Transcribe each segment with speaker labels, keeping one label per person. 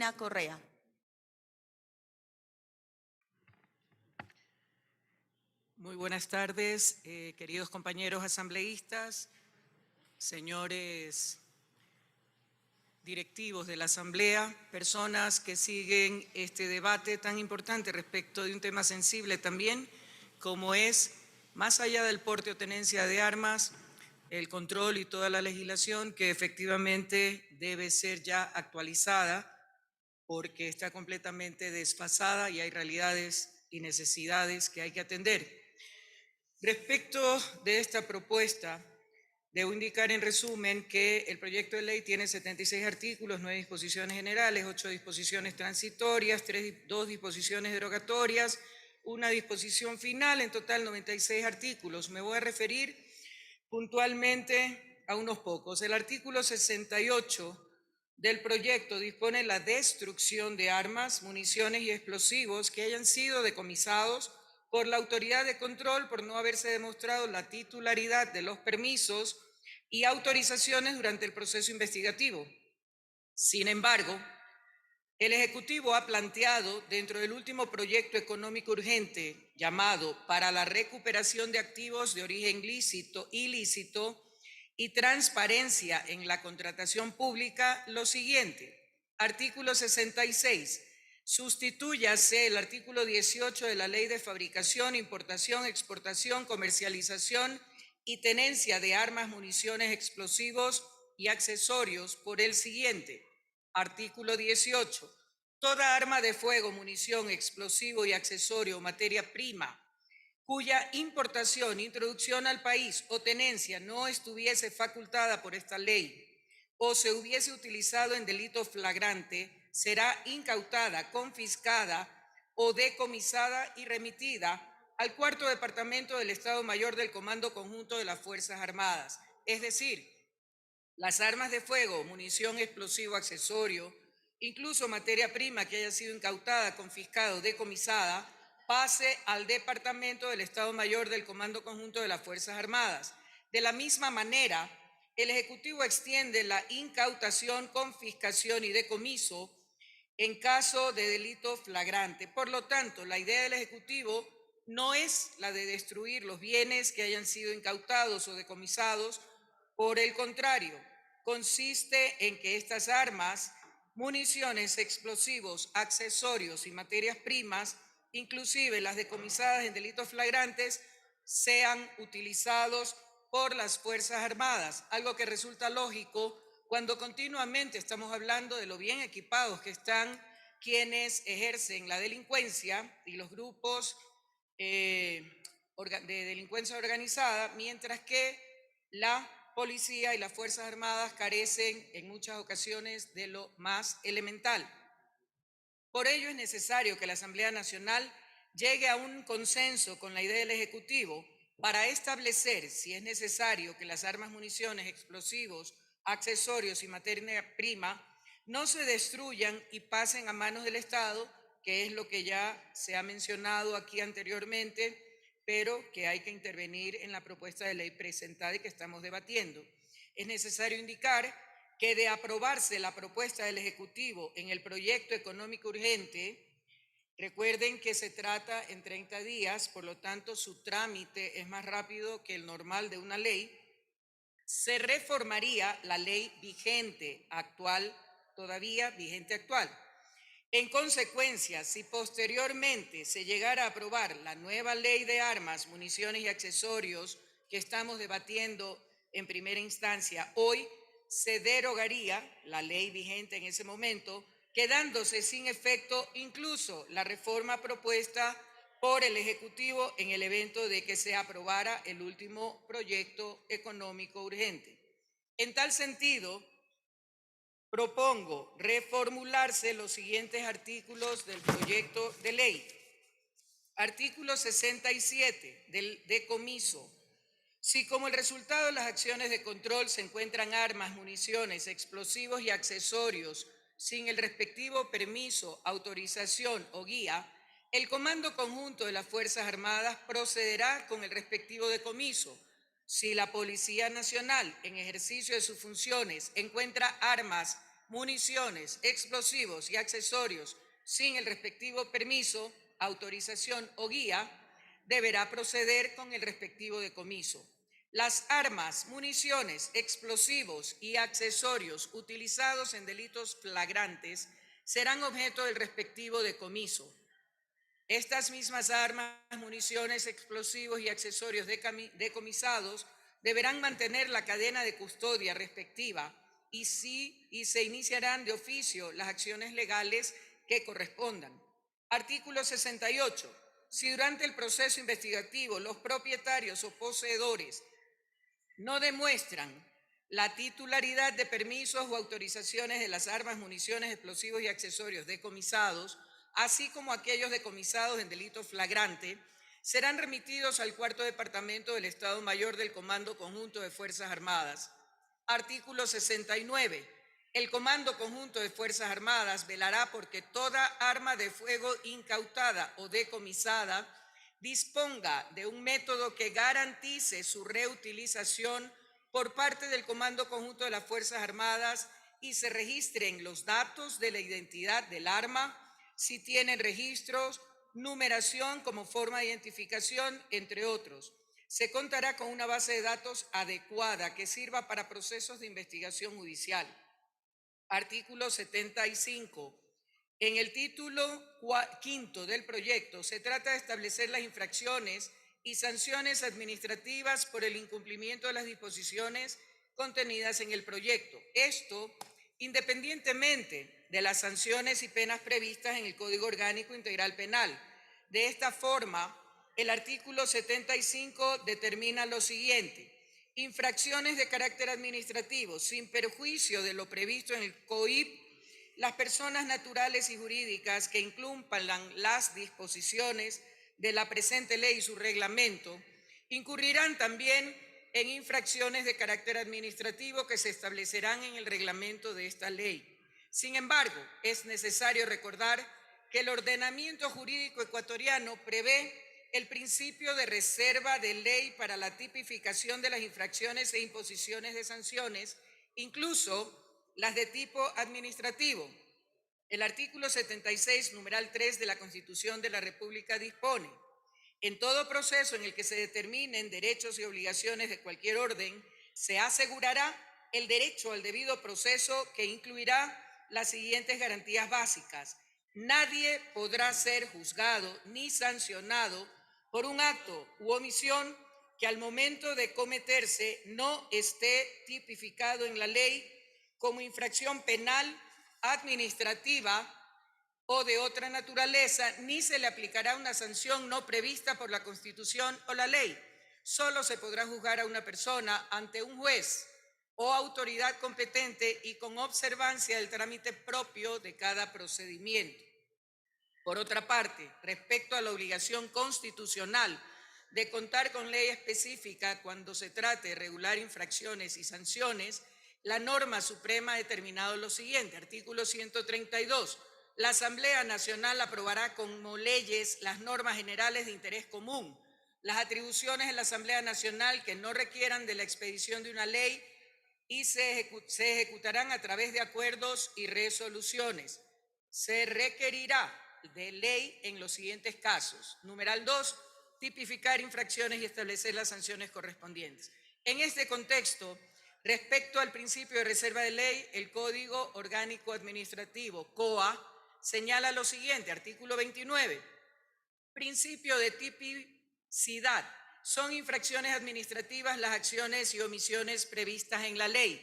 Speaker 1: Cristina Correa.
Speaker 2: Muy buenas tardes, queridos compañeros asambleístas, señores directivos de la Asamblea, personas que siguen este debate tan importante respecto de un tema sensible también, como es, más allá del porte o tenencia de armas, el control y toda la legislación que efectivamente debe ser ya actualizada porque está completamente desfasada y hay realidades y necesidades que hay que atender. Respecto de esta propuesta, debo indicar en resumen que el proyecto de ley tiene 76 artículos, 9 disposiciones generales, 8 disposiciones transitorias, 2 disposiciones derogatorias, una disposición final, en total 96 artículos. Me voy a referir puntualmente a unos pocos. El artículo 68 del proyecto dispone la destrucción de armas, municiones y explosivos que hayan sido decomisados por la autoridad de control por no haberse demostrado la titularidad de los permisos y autorizaciones durante el proceso investigativo. Sin embargo, el Ejecutivo ha planteado dentro del último proyecto económico urgente llamado para la recuperación de activos de origen ilícito y transparencia en la contratación pública lo siguiente. Artículo 66. Sustitúyase el artículo 18 de la Ley de Fabricación, Importación, Exportación, Comercialización y Tenencia de Armas, Municiones, Explosivos y Accesorios por el siguiente. Artículo 18. Toda arma de fuego, munición, explosivo y accesorio o materia prima cuya importación, introducción al país o tenencia no estuviese facultada por esta ley o se hubiese utilizado en delito flagrante, será incautada, confiscada o decomisada y remitida al Cuarto Departamento del Estado Mayor del Comando Conjunto de las Fuerzas Armadas. Es decir, las armas de fuego, munición, explosivo, accesorio, incluso materia prima que haya sido incautada, confiscada o decomisada, pase al Departamento del Estado Mayor del Comando Conjunto de las Fuerzas Armadas. De la misma manera, el Ejecutivo extiende la incautación, confiscación y decomiso en caso de delito flagrante. Por lo tanto, la idea del Ejecutivo no es la de destruir los bienes que hayan sido incautados o decomisados. Por el contrario, consiste en que estas armas, municiones, explosivos, accesorios y materias primas, inclusive las decomisadas en delitos flagrantes, sean utilizados por las Fuerzas Armadas, algo que resulta lógico cuando continuamente estamos hablando de lo bien equipados que están quienes ejercen la delincuencia y los grupos de delincuencia organizada, mientras que la policía y las Fuerzas Armadas carecen en muchas ocasiones de lo más elemental. Por ello es necesario que la Asamblea Nacional llegue a un consenso con la idea del Ejecutivo para establecer, si es necesario, que las armas, municiones, explosivos, accesorios y materia prima no se destruyan y pasen a manos del Estado, que es lo que ya se ha mencionado aquí anteriormente, pero que hay que intervenir en la propuesta de ley presentada y que estamos debatiendo. Es necesario indicar que de aprobarse la propuesta del Ejecutivo en el proyecto económico urgente, recuerden que se trata en 30 días, por lo tanto su trámite es más rápido que el normal de una ley, se reformaría la ley vigente actual, todavía vigente actual. En consecuencia, si posteriormente se llegara a aprobar la nueva ley de armas, municiones y accesorios que estamos debatiendo en primera instancia hoy, se derogaría la ley vigente en ese momento, quedándose sin efecto incluso la reforma propuesta por el Ejecutivo en el evento de que se aprobara el último proyecto económico urgente. En tal sentido, propongo reformularse los siguientes artículos del proyecto de ley. Artículo 67 del decomiso. Si como el resultado de las acciones de control se encuentran armas, municiones, explosivos y accesorios sin el respectivo permiso, autorización o guía, el Comando Conjunto de las Fuerzas Armadas procederá con el respectivo decomiso. Si la Policía Nacional, en ejercicio de sus funciones, encuentra armas, municiones, explosivos y accesorios sin el respectivo permiso, autorización o guía, deberá proceder con el respectivo decomiso. Las armas, municiones, explosivos y accesorios utilizados en delitos flagrantes serán objeto del respectivo decomiso. Estas mismas armas, municiones, explosivos y accesorios decomisados deberán mantener la cadena de custodia respectiva y se iniciarán de oficio las acciones legales que correspondan. Artículo 68. Si durante el proceso investigativo los propietarios o poseedores no demuestran la titularidad de permisos o autorizaciones de las armas, municiones, explosivos y accesorios decomisados, así como aquellos decomisados en delito flagrante, serán remitidos al Cuarto Departamento del Estado Mayor del Comando Conjunto de Fuerzas Armadas. Artículo 69. El Comando Conjunto de Fuerzas Armadas velará porque toda arma de fuego incautada o decomisada disponga de un método que garantice su reutilización por parte del Comando Conjunto de las Fuerzas Armadas y se registren los datos de la identidad del arma, si tienen registros, numeración como forma de identificación, entre otros. Se contará con una base de datos adecuada que sirva para procesos de investigación judicial. Artículo 75. En el título quinto del proyecto se trata de establecer las infracciones y sanciones administrativas por el incumplimiento de las disposiciones contenidas en el proyecto. Esto independientemente de las sanciones y penas previstas en el Código Orgánico Integral Penal. De esta forma, el artículo 75 determina lo siguiente: infracciones de carácter administrativo, sin perjuicio de lo previsto en el COIP, las personas naturales y jurídicas que incumplan las disposiciones de la presente ley y su reglamento, incurrirán también en infracciones de carácter administrativo que se establecerán en el reglamento de esta ley. Sin embargo, es necesario recordar que el ordenamiento jurídico ecuatoriano prevé el principio de reserva de ley para la tipificación de las infracciones e imposiciones de sanciones, incluso las de tipo administrativo. El artículo 76, numeral 3 de la Constitución de la República dispone: en todo proceso en el que se determinen derechos y obligaciones de cualquier orden, se asegurará el derecho al debido proceso, que incluirá las siguientes garantías básicas. Nadie podrá ser juzgado ni sancionado por un acto u omisión que al momento de cometerse no esté tipificado en la ley como infracción penal, administrativa o de otra naturaleza, ni se le aplicará una sanción no prevista por la Constitución o la ley. Solo se podrá juzgar a una persona ante un juez o autoridad competente y con observancia del trámite propio de cada procedimiento. Por otra parte, respecto a la obligación constitucional de contar con ley específica cuando se trate de regular infracciones y sanciones, la norma suprema ha determinado lo siguiente. Artículo 132. La Asamblea Nacional aprobará como leyes las normas generales de interés común. Las atribuciones de la Asamblea Nacional que no requieran de la expedición de una ley y se ejecutarán a través de acuerdos y resoluciones. Se requerirá de ley en los siguientes casos. Numeral 2, tipificar infracciones y establecer las sanciones correspondientes. En este contexto, respecto al principio de reserva de ley, el Código Orgánico Administrativo, COA, señala lo siguiente. Artículo 29. Principio de tipicidad. Son infracciones administrativas las acciones y omisiones previstas en la ley.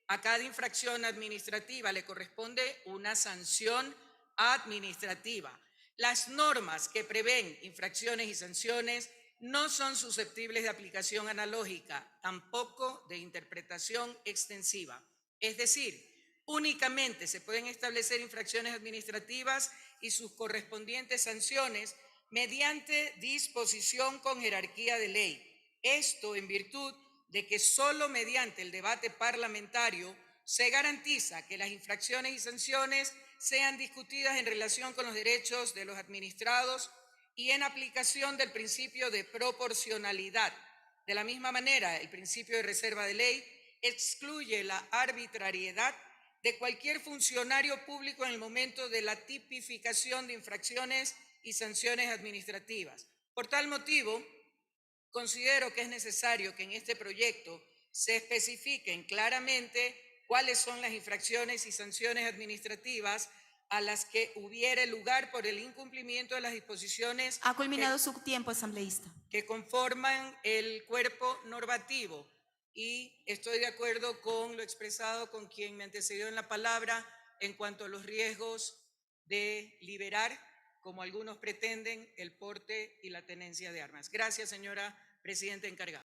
Speaker 2: A cada infracción administrativa le corresponde una sanción administrativa. Las normas que prevén infracciones y sanciones no son susceptibles de aplicación analógica, tampoco de interpretación extensiva. Es decir, únicamente se pueden establecer infracciones administrativas y sus correspondientes sanciones mediante disposición con jerarquía de ley. Esto en virtud de que solo mediante el debate parlamentario se garantiza que las infracciones y sanciones sean discutidas en relación con los derechos de los administrados y en aplicación del principio de proporcionalidad. De la misma manera, el principio de reserva de ley excluye la arbitrariedad de cualquier funcionario público en el momento de la tipificación de infracciones y sanciones administrativas. Por tal motivo, considero que es necesario que en este proyecto se especifiquen claramente cuáles son las infracciones y sanciones administrativas a las que hubiere lugar por el incumplimiento de las disposiciones
Speaker 1: Ha culminado su tiempo, asambleísta.
Speaker 2: que conforman el cuerpo normativo. Y estoy de acuerdo con lo expresado con quien me antecedió en la palabra en cuanto a los riesgos de liberar, como algunos pretenden, el porte y la tenencia de armas. Gracias, señora presidenta encargada.